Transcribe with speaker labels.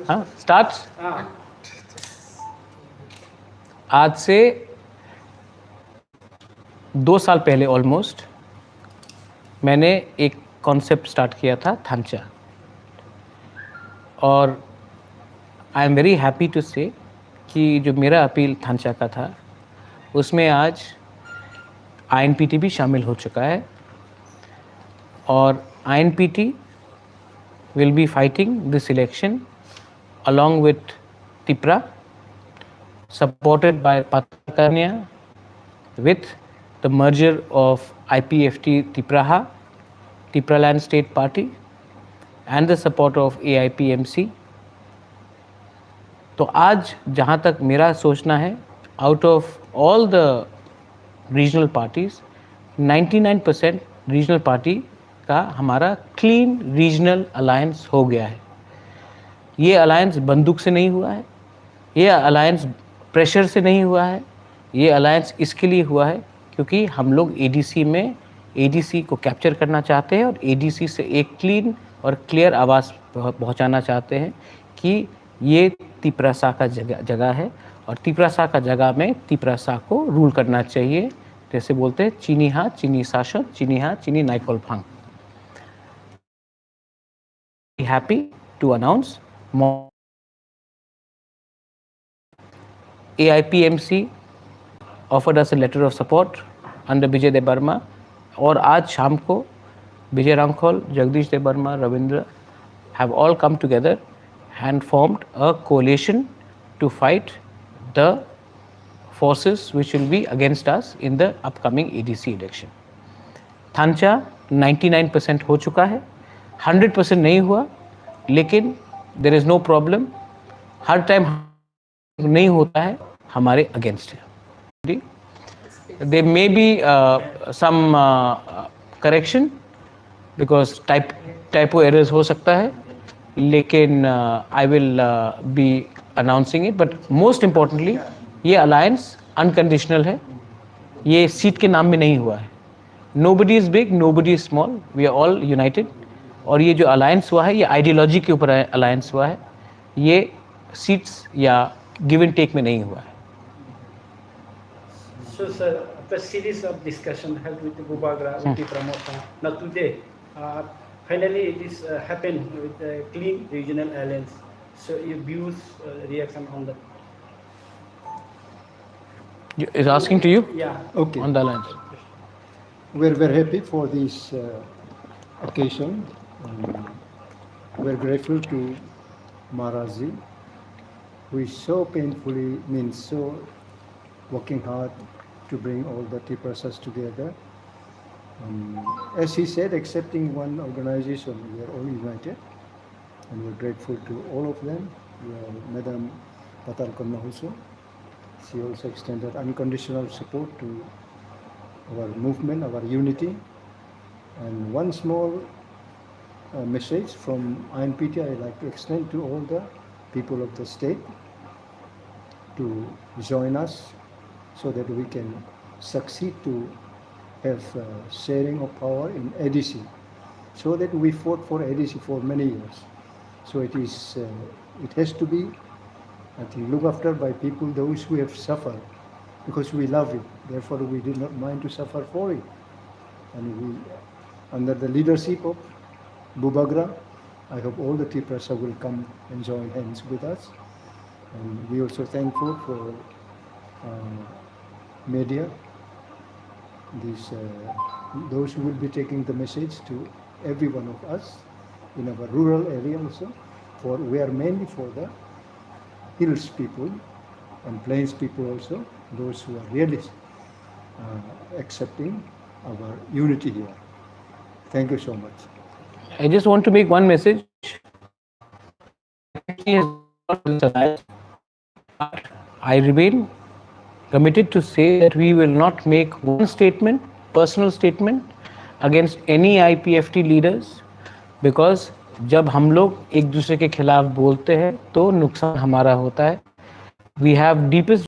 Speaker 1: हाँ स्टार्ट। आज से 2 साल पहले ऑलमोस्ट मैंने एक कॉन्सेप्ट स्टार्ट किया था थांचा, और I am very happy to say कि जो मेरा अपील थांचा का था उसमें आज आईएनपीटी भी शामिल हो चुका है, और आईएनपीटी will be fighting this election along with TIPRA, supported by Patakanya, with the merger of IPFT Tipraha, Tipraland State Party, and the support of AIPMC. तो आज जहाँ तक मेरा सोचना है, out of all the regional parties, 99% regional party का हमारा clean regional alliance हो गया है। ये अलायंस बंदूक से नहीं हुआ है, ये अलायंस प्रेशर से नहीं हुआ है, ये अलायंस इसके लिए हुआ है क्योंकि हम लोग एडीसी में एडीसी को कैप्चर करना चाहते हैं और एडीसी से एक क्लीन और क्लियर आवाज़ पहुंचाना चाहते हैं कि ये तिपरासा का जगह है और तिपरासा का जगह में तिपरासा को रूल करना चाहिए। जैसे बोलते हैं चीनी हाँ चीनी शासन, चीनी हाँ चीनी नाइकोल फांग। Happy to announce AIPMC offered us a letter of support under Vijay Debarma, और आज शाम को विजय रामखोल, Jagdish Debbarma, Ravindra have all come together and formed a coalition to fight the forces which will be against us in the upcoming ADC election. थांचा 99% हो चुका है, 100% नहीं हुआ, लेकिन देर इज़ नो प्रॉब्लम। हर टाइम नहीं होता है हमारे अगेंस्ट है। They may be some correction because typo errors हो सकता है, लेकिन I will be announcing it. But most importantly ये अलायंस अनकंडीशनल है, ये सीट के नाम में नहीं हुआ है। Nobody is big, nobody is small, we are all united। और ये जो अलायंस हुआ है ये आइडियोलॉजी के ऊपर अलायंस हुआ है, ये सीट्स या गिव एंड टेक में नहीं हुआ है।
Speaker 2: So sir, after series of discussion held with Bubagra, with the promoter, now today, finally it is happened with the clean regional alliance. So your views, reaction on that?
Speaker 1: Is asking to you?
Speaker 2: Yeah.
Speaker 3: Okay.
Speaker 1: On the alliance.
Speaker 3: We're very happy for this occasion. We're grateful to Maharaji, who is so painfully, so working hard to bring all the Tiprasas together. As he said, accepting one organization, we are all united, and we're grateful to all of them. Madam Patal Konna also, she also extended unconditional support to our movement, our unity. And one small message from INPT I like to extend to all the people of the state to join us so that we can succeed to have sharing of power in ADC, so that we fought for ADC for many years. So it has to be, I think, looked after by people, those who have suffered, because we love it. Therefore, we did not mind to suffer for it. And we, under the leadership of Bubagra, I hope all the Tiprasa will come and join hands with us. And we also thankful for media, those who will be taking the message to every one of us in our rural area also. For we are mainly for the hills people and plains people also, those who are really accepting our unity here. Thank you so much.
Speaker 1: I just want to make one message. I remain committed to say that we will not make one statement, personal statement, against any IPFT leaders, because जब हम लोग एक दूसरे के खिलाफ बोलते हैं तो नुकसान हमारा होता है। We have deepest